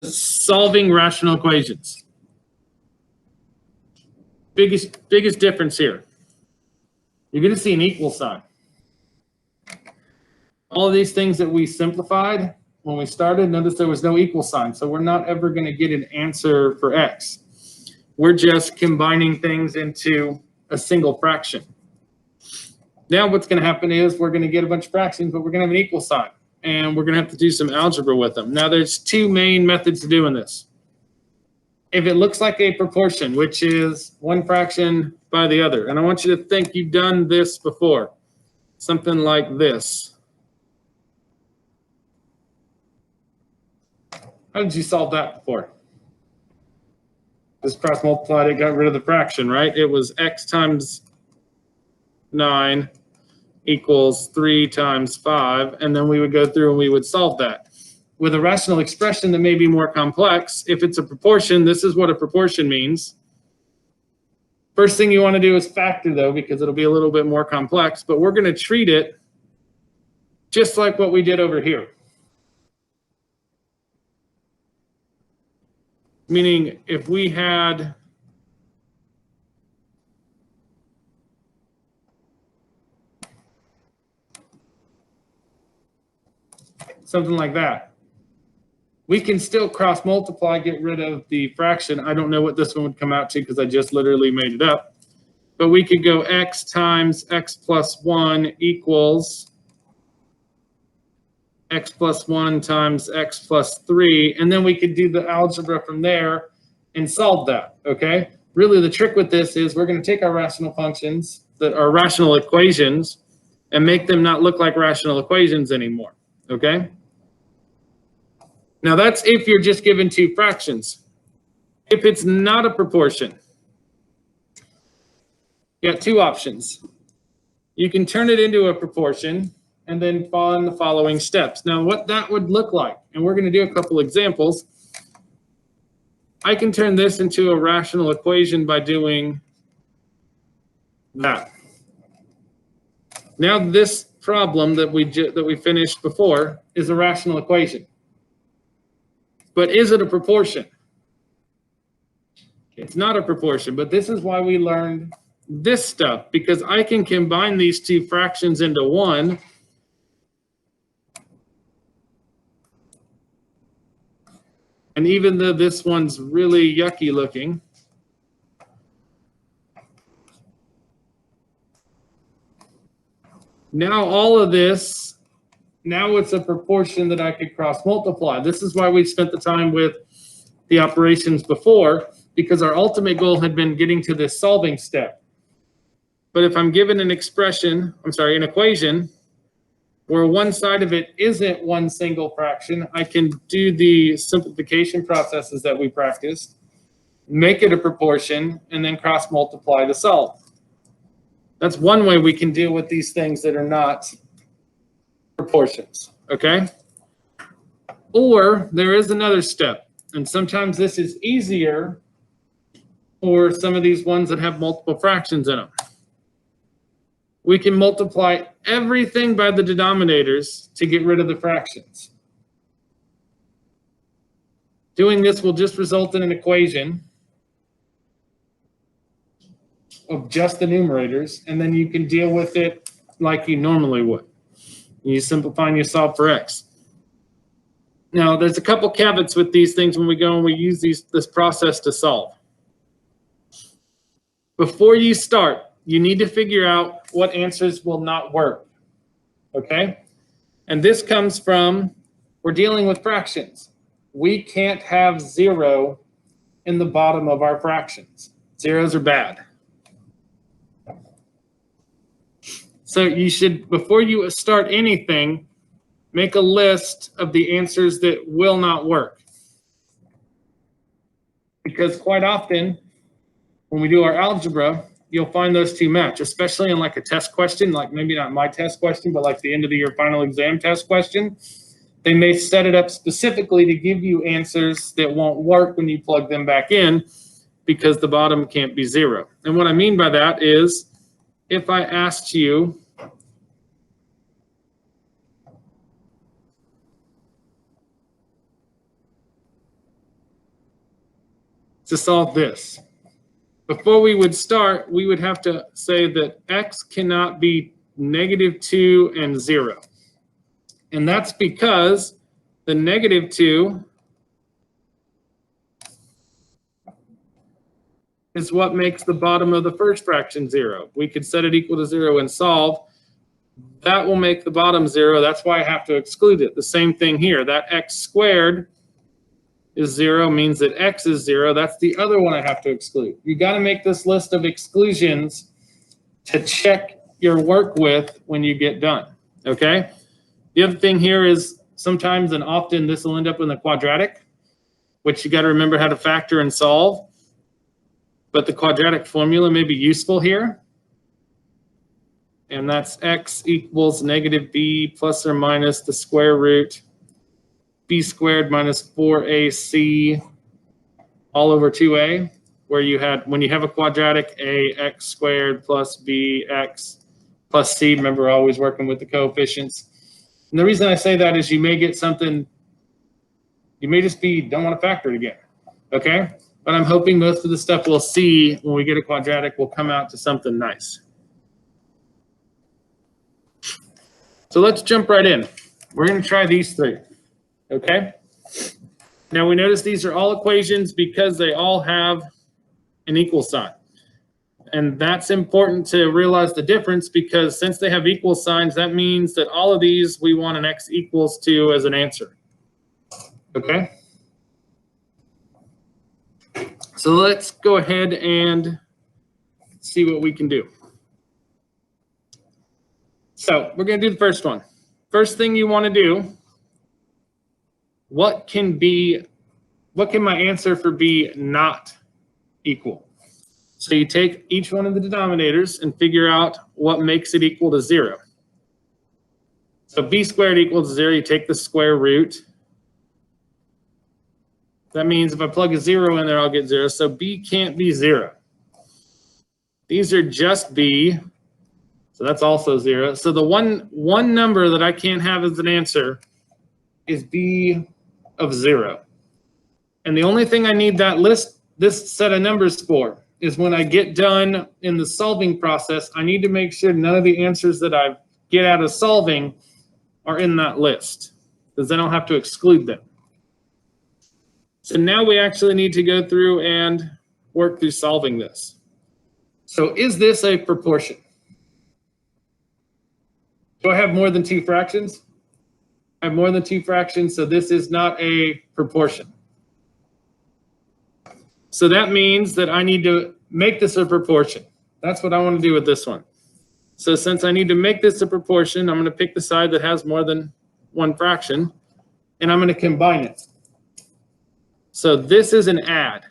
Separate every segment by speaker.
Speaker 1: solving rational equations. Biggest difference here. You're going to see an equal sign. All of these things that we simplified when we started, notice there was no equal sign. So we're not ever going to get an answer for x. We're just combining things into a single fraction. Now what's going to happen is we're going to get a bunch of fractions, but we're going to have an equal sign. And we're going to have to do some algebra with them. Now there's two main methods of doing this. If it looks like a proportion, which is one fraction by the other, and I want you to think you've done this before, something like this. How did you solve that before? Just cross multiplied it, got rid of the fraction, right? It was x times 9 equals 3 times 5, and then we would go through and we would solve that. With a rational expression that may be more complex, if it's a proportion, this is what a proportion means. First thing you want to do is factor, though, because it'll be a little bit more complex, but we're going to treat it just like what we did over here. Meaning, if we had something like that, we can still cross multiply, get rid of the fraction. I don't know what this one would come out to because I just literally made it up. But we could go x times x plus 1 equals x plus 1 times x plus 3, and then we could do the algebra from there and solve that, okay? Really, the trick with this is we're going to take our rational functions that are rational equations and make them not look like rational equations anymore, okay? Now, that's if you're just given two fractions. If it's not a proportion, you got two options. You can turn it into a proportion and then follow the following steps. Now, what that would look like, and we're going to do a couple examples. I can turn this into a rational equation by doing that. Now, this problem that we finished before is a rational equation. But is it a proportion? It's not a proportion, but this is why we learned this stuff, because I can combine these two fractions into one. And even though this one's really yucky looking, now all of this, now it's a proportion that I could cross multiply. This is why we spent the time with the operations before, because our ultimate goal had been getting to this solving step. But if I'm given an expression, an equation, where one side of it isn't one single fraction, I can do the simplification processes that we practiced, make it a proportion, and then cross multiply to solve. That's one way we can deal with these things that are not proportions, okay? Or there is another step, and sometimes this is easier for some of these ones that have multiple fractions in them. We can multiply everything by the denominators to get rid of the fractions. Doing this will just result in an equation of just the numerators, and then you can deal with it like you normally would. You simplify and you solve for x. Now, there's a couple caveats with these things when we go and we use this process to solve. Before you start, you need to figure out what answers will not work, okay? And this comes from, we're dealing with fractions. We can't have 0 in the bottom of our fractions. Zeros are bad. So you should, before you start anything, make a list of the answers that will not work. Because quite often, when we do our algebra, you'll find those two match, especially in like a test question, like maybe not my test question, but like the end of the year final exam test question. They may set it up specifically to give you answers that won't work when you plug them back in because the bottom can't be 0. And what I mean by that is if I asked you, to solve this. Before we would start, we would have to say that x cannot be -2 and 0. And that's because the -2 is what makes the bottom of the first fraction 0. We could set it equal to 0 and solve. That will make the bottom 0. That's why I have to exclude it. The same thing here. That x squared is 0 means that x is 0. That's the other one I have to exclude. You got to make this list of exclusions to check your work with when you get done. Okay? The other thing here is sometimes and often this will end up in the quadratic, which you got to remember how to factor and solve. But the quadratic formula may be useful here. And that's x equals -b plus or minus the square root b squared minus 4ac all over 2a, where you had, when you have a quadratic, a x squared plus b x plus c. Remember, we're always working with the coefficients. And the reason I say that is you may get something, you may just don't want to factor it again, okay? But I'm hoping most of the stuff we'll see when we get a quadratic will come out to something nice. So let's jump right in. We're going to try these three, okay? Now we notice these are all equations because they all have an equal sign. And that's important to realize the difference, because since they have equal signs, that means that all of these we want an x equals to as an answer, okay? So let's go ahead and see what we can do. So we're going to do the first one. First thing you want to do, what can my answer for b not equal? So you take each one of the denominators and figure out what makes it equal to 0. So b squared equals 0, you take the square root. That means if I plug a 0 in there, I'll get 0. So b can't be 0. These are just b, so that's also 0. So the one number that I can't have as an answer is b of 0. And the only thing I need this set of numbers for is when I get done in the solving process, I need to make sure none of the answers that I get out of solving are in that list, because then I'll have to exclude them. So now we actually need to go through and work through solving this. So is this a proportion? Do I have more than 2 fractions? I have more than 2 fractions, so this is not a proportion. So that means that I need to make this a proportion. That's what I want to do with this one. So since I need to make this a proportion, I'm going to pick the side that has more than 1 fraction, and I'm going to combine it. So this is an add.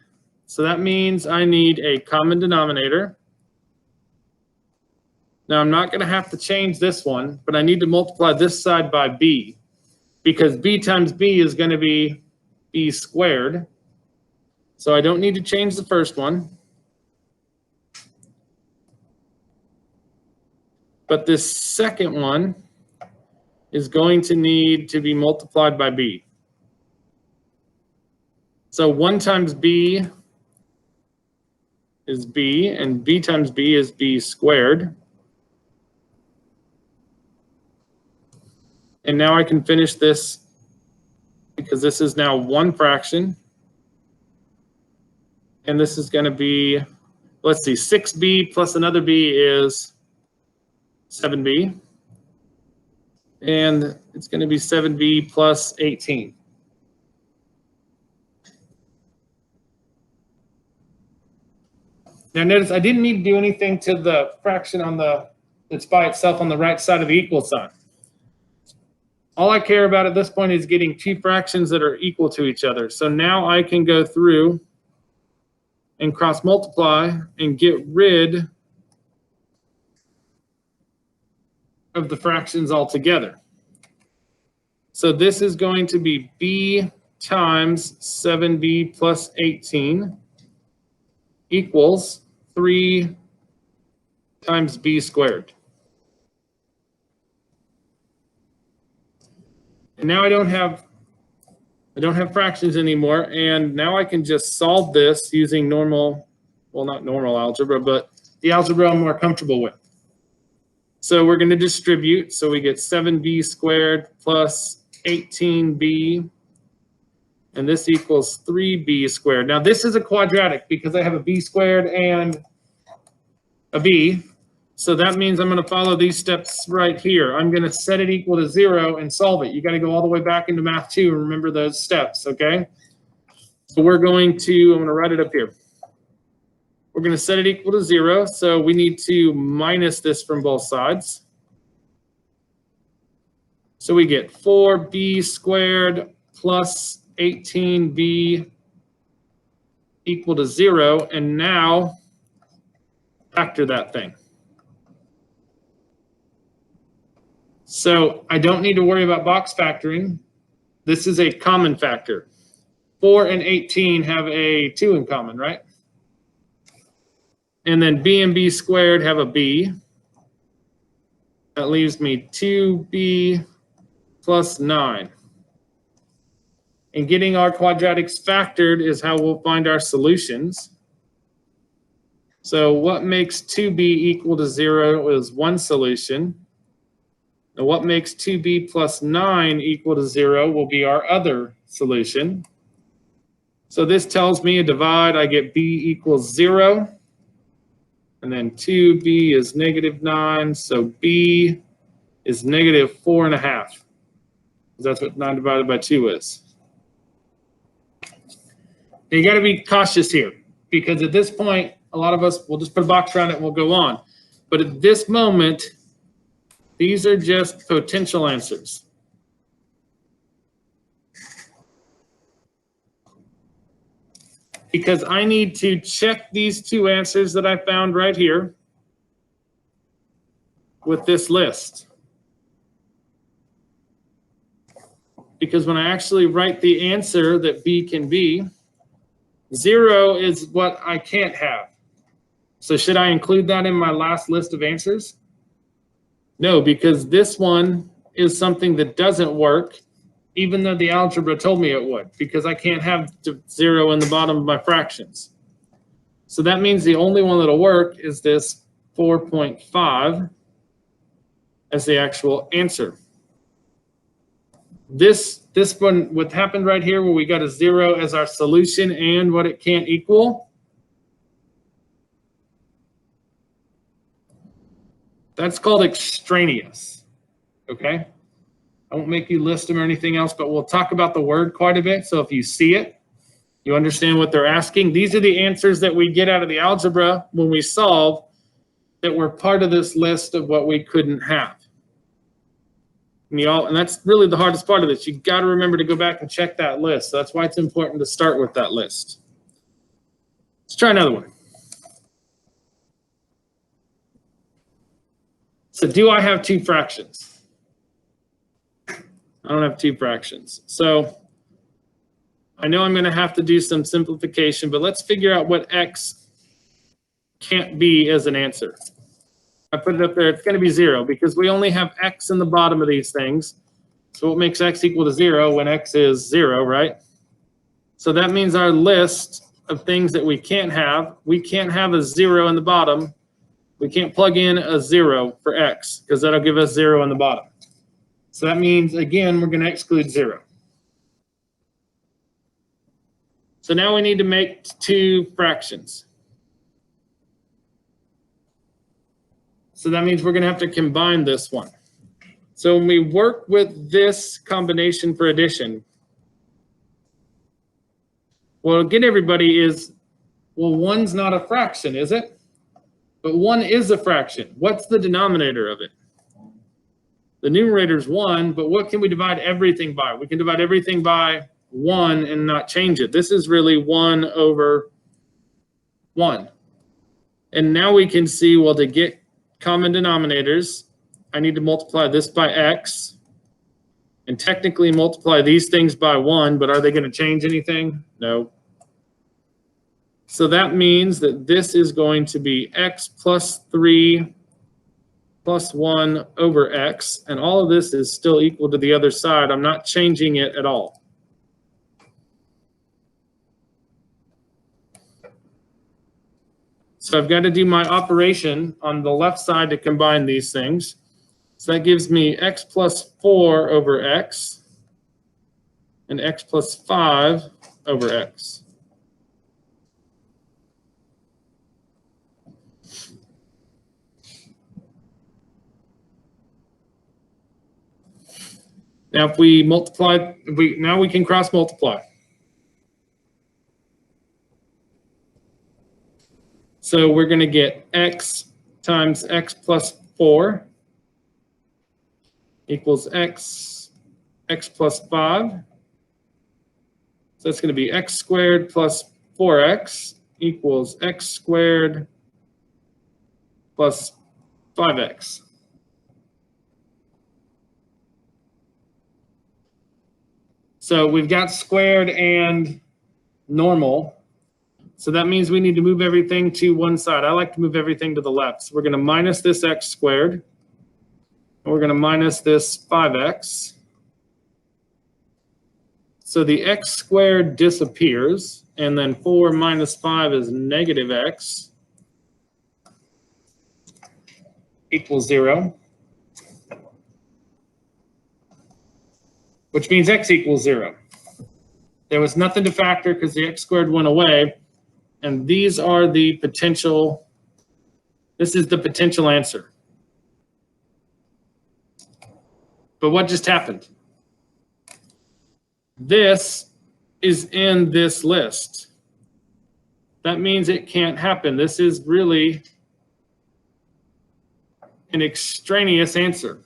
Speaker 1: So that means I need a common denominator. Now I'm not going to have to change this one, but I need to multiply this side by b, because b times b is going to be b squared. So I don't need to change the first one. But this second one is going to need to be multiplied by b. So 1 times b is b, and b times b is b squared. And now I can finish this because this is now 1 fraction. And this is going to be, let's see, 6b plus another b is 7b. And it's going to be 7b plus 18. Now notice I didn't need to do anything to the fraction on that's by itself on the right side of the equal sign. All I care about at this point is getting 2 fractions that are equal to each other. So now I can go through and cross multiply and get rid of the fractions altogether. So this is going to be b times 7b plus 18 equals 3 times b squared. And now I don't have I don't have fractions anymore, and now I can just solve this using normal, well, not normal algebra, but the algebra I'm more comfortable with. So we're going to distribute, so we get 7b squared plus 18b, and this equals 3b squared. Now this is a quadratic because I have a b squared and a b. So that means I'm going to follow these steps right here. I'm going to set it equal to 0 and solve it. You got to go all the way back into Math 2 and remember those steps, okay? So we're going to, I'm going to write it up here. We're going to set it equal to 0. So we need to minus this from both sides. So we get 4b squared plus 18b equal to 0. And now factor that thing. So I don't need to worry about box factoring. This is a common factor. 4 and 18 have a 2 in common, right? And then b and b squared have a b. That leaves me 2b plus 9. And getting our quadratics factored is how we'll find our solutions. So what makes 2b equal to 0 is one solution. Now what makes 2b plus 9 equal to 0 will be our other solution. So this tells me a divide, I get b equals 0. And then 2b is negative 9, so b is negative 4.5. That's what 9 divided by 2 is. You got to be cautious here, because at this point, a lot of us will just put a box around it and we'll go on. But at this moment, these are just potential answers. Because I need to check these two answers that I found right here with this list. Because when I actually write the answer that b can be, 0 is what I can't have. So should I include that in my last list of answers? No, because this one is something that doesn't work, even though the algebra told me it would, because I can't have 0 in the bottom of my fractions. So that means the only one that'll work is this 4.5 as the actual answer. This one, what happened right here where we got a 0 as our solution and what it can't equal, that's called extraneous, okay? I won't make you list them or anything else, but we'll talk about the word quite a bit. So if you see it, you understand what they're asking. These are the answers that we get out of the algebra when we solve that were part of this list of what we couldn't have. And that's really the hardest part of this. You got to remember to go back and check that list. So that's why it's important to start with that list. Let's try another one. So do I have two fractions? I don't have two fractions. So I know I'm going to have to do some simplification, but let's figure out what x can't be as an answer. I put it up there. It's going to be 0 because we only have x in the bottom of these things. So what makes x equal to 0 when x is 0, right? So that means our list of things that we can't have a 0 in the bottom. We can't plug in a 0 for x because that'll give us 0 in the bottom. So that means, again, we're going to exclude 0. So now we need to make two fractions. So that means we're going to have to combine this one. So when we work with this combination for addition, what'll get everybody is, well, 1's not a fraction, is it? But 1 is a fraction. What's the denominator of it? The numerator is 1, but what can we divide everything by? We can divide everything by 1 and not change it. This is really 1 over 1. And now we can see, well, to get common denominators, I need to multiply this by x and technically multiply these things by 1, but are they going to change anything? No. So that means that this is going to be x plus 3 plus 1 over x, and all of this is still equal to the other side. I'm not changing it at all. So I've got to do my operation on the left side to combine these things. So that gives me x plus 4 over x and x plus 5 over x. Now if we multiply, now we can cross multiply. So we're going to get x times x plus 4 equals x plus 5. So that's going to be x squared plus 4x equals x squared plus 5x. So we've got squared and normal. So that means we need to move everything to one side. I like to move everything to the left. So we're going to minus this x squared. And we're going to minus this 5x. So the x squared disappears. And then 4 minus 5 is negative x equals 0. Which means x equals 0. There was nothing to factor because the x squared went away. And these are the potential, this is the potential answer. But what just happened? This is in this list. That means it can't happen. This is really an extraneous answer.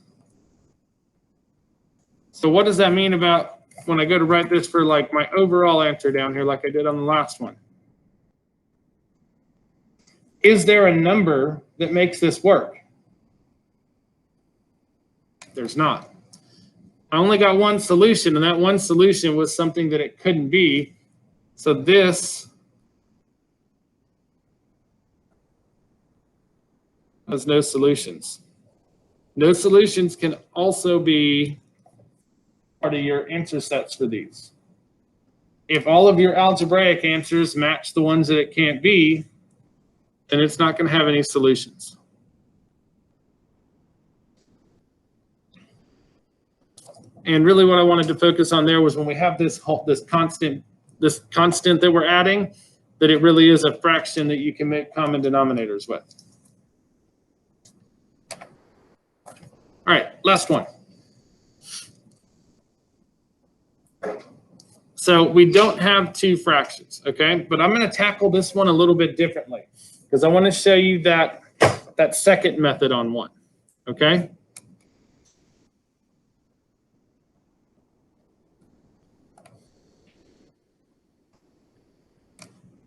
Speaker 1: So what does that mean about when I go to write this for like my overall answer down here like I did on the last one? Is there a number that makes this work? There's not. I only got one solution, and that one solution was something that it couldn't be. So this has no solutions. No solutions can also be part of your answer sets for these. If all of your algebraic answers match the ones that it can't be, then it's not going to have any solutions. And really what I wanted to focus on there was when we have this constant that we're adding, that it really is a fraction that you can make common denominators with. All right, last one. So we don't have two fractions, okay? But I'm going to tackle this one a little bit differently because I want to show you that second method on one, okay?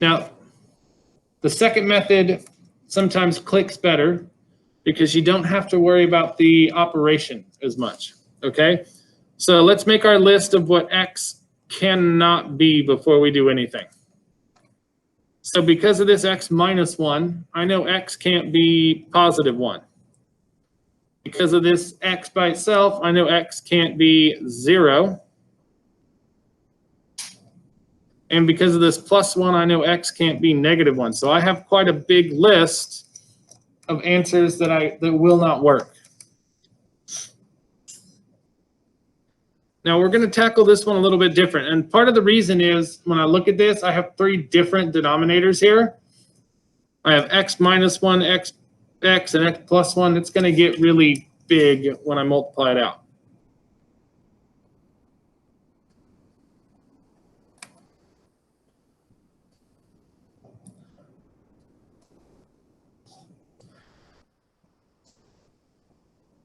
Speaker 1: Now, the second method sometimes clicks better because you don't have to worry about the operation as much, okay? So let's make our list of what x cannot be before we do anything. So because of this x minus 1, I know x can't be positive 1. Because of this x by itself, I know x can't be 0. And because of this plus 1, I know x can't be negative 1. So I have quite a big list of answers that will not work. Now we're going to tackle this one a little bit different. And part of the reason is when I look at this, I have 3 different denominators here. I have x minus 1, x, and x plus 1. It's going to get really big when I multiply it out.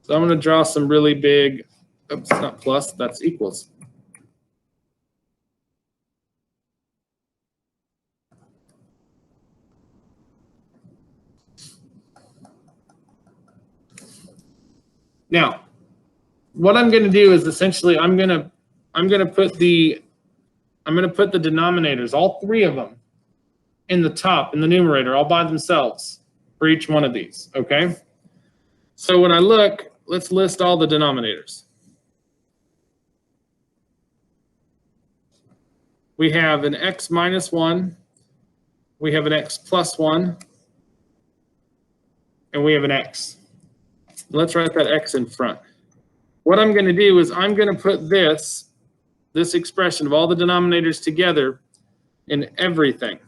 Speaker 1: So I'm going to draw some really big, oops, not plus, that's equals. Now, what I'm going to do is essentially I'm going to put the denominators, all 3 of them, in the top, in the numerator, all by themselves for each one of these, okay? So when I look, let's list all the denominators. We have an x minus 1. We have an x plus 1. and we have an x. Let's write that x in front. What I'm going to do is I'm going to put this expression of all the denominators together in everything.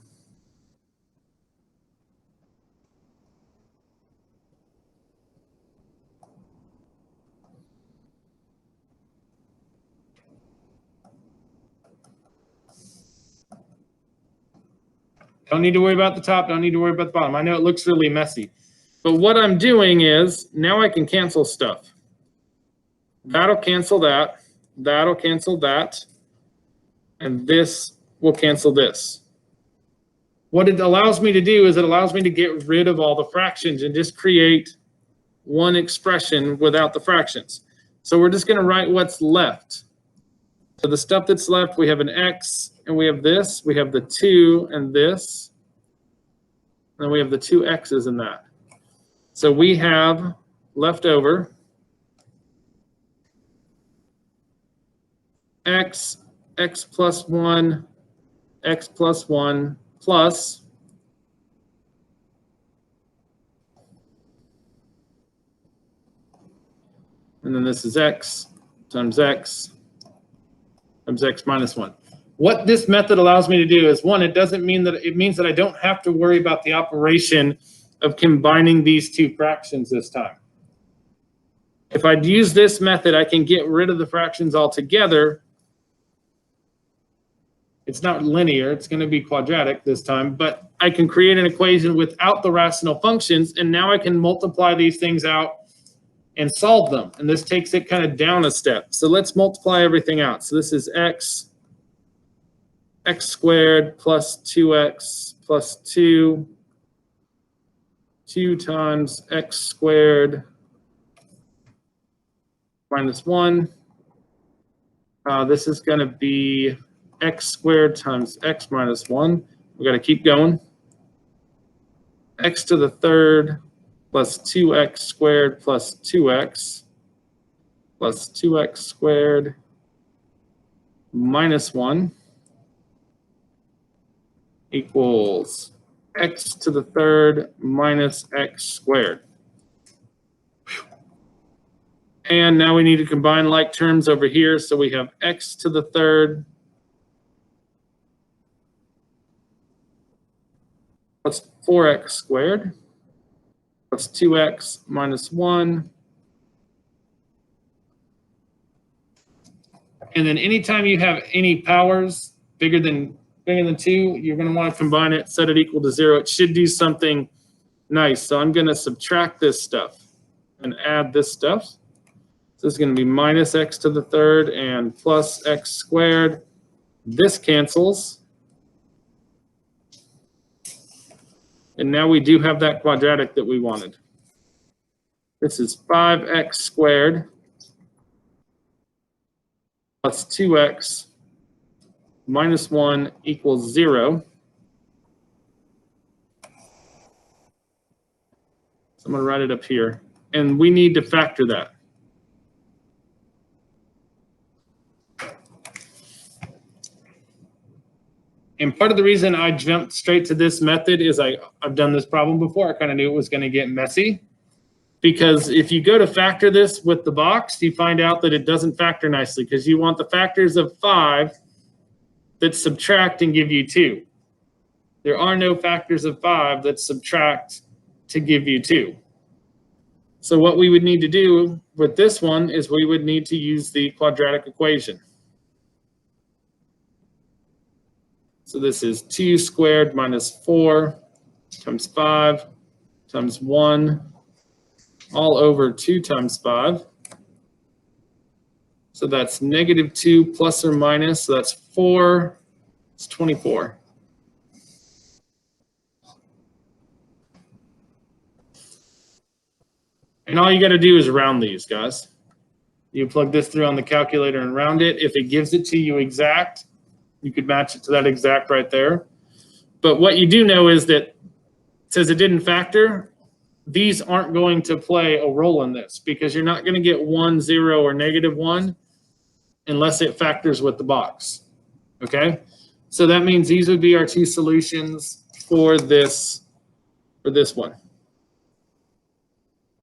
Speaker 1: Don't need to worry about the top, don't need to worry about the bottom. I know it looks really messy. But what I'm doing is, now I can cancel stuff. That'll cancel that, that'll cancel that, and this will cancel this. What it allows me to do is it allows me to get rid of all the fractions and just create one expression without the fractions. So we're just going to write what's left. So the stuff that's left, we have an x, and we have this, we have the 2 and this, and then we have the 2 x's in that. So we have left over x plus 1, x plus 1, plus and then this is x times x times x minus 1. What this method allows me to do is, one, it means that I don't have to worry about the operation of combining these two fractions this time. If I'd use this method, I can get rid of the fractions altogether. It's not linear, it's going to be quadratic this time, but I can create an equation without the rational functions, and now I can multiply these things out and solve them. And this takes it kind of down a step. So let's multiply everything out. So this is x squared plus 2x plus 2 times x squared minus 1. This is going to be x squared times x minus 1. We've got to keep going. X to the third plus 2x squared plus 2x plus 2x squared minus 1 equals x to the third minus x squared. And now we need to combine like terms over here. So we have x to the third plus 4x squared plus 2x minus 1. And then anytime you have any powers bigger than 2, you're going to want to combine it, set it equal to 0. It should do something nice. So I'm going to subtract this stuff and add this stuff. So this is going to be minus x to the third and plus x squared. This cancels. And now we do have that quadratic that we wanted. This is 5x squared plus 2x minus 1 equals 0. So I'm going to write it up here. And we need to factor that. And part of the reason I jumped straight to this method is I've done this problem before. I kind of knew it was going to get messy. Because if you go to factor this with the box, you find out that it doesn't factor nicely because you want the factors of 5 that subtract and give you 2. There are no factors of 5 that subtract to give you 2. So what we would need to do with this one is we would need to use the quadratic equation. So this is 2 squared minus 4 times 5 times 1 all over 2 times 5. So that's -2 plus or minus, so that's 4, it's 24. And all you got to do is round these, guys. You plug this through on the calculator and round it. If it gives it to you exact, you could match it to that exact right there. But what you do know is that it says it didn't factor. These aren't going to play a role in this because you're not going to get 1, 0, or -1 unless it factors with the box. Okay? So that means these would be our two solutions for this one.